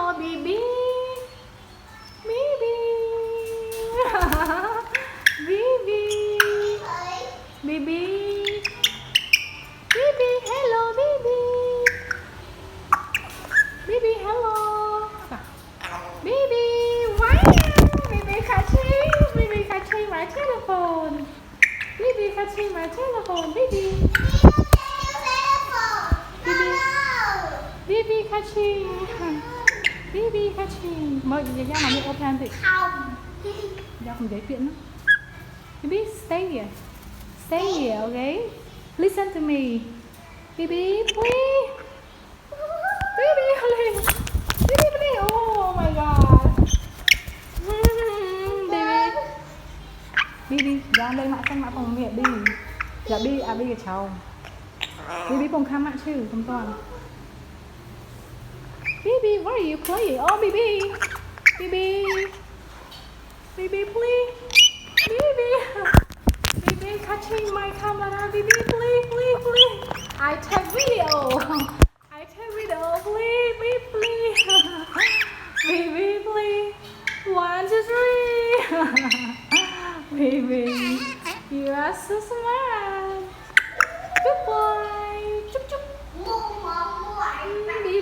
hello, Bibi. Bibi. Bibi. Bibi. Bibi, hello, Bibi. Bibi, hello. Bibi, wow. Bibi catching my telephone. Bibi catching my telephone. Bibi. Bibi catching. Bibi catching. Mời chị ra mà đi open thì. Ra không dễ chuyện lắm. Bibi, stay here. Stay here, okay? Listen to me. Bibi, please. Bibi, please. Bibi, please. Oh my god. Bibi. Bibi, jangan đây mak sang mak phòng miệng đi. Dạ Bi, à Bi cái cháu. Bibi cùng khám mak chứ, không toàn. Bibi, what are you playing? Oh, Bibi. Bibi. Bibi, please. Bibi. Bibi catching my camera. Bibi, please, please, please. I take video. I take video. Please, Bibi, please. Bibi, please. 1, 2, 3. Bibi, you are so smart. Good boy. Chup chup. Bibi.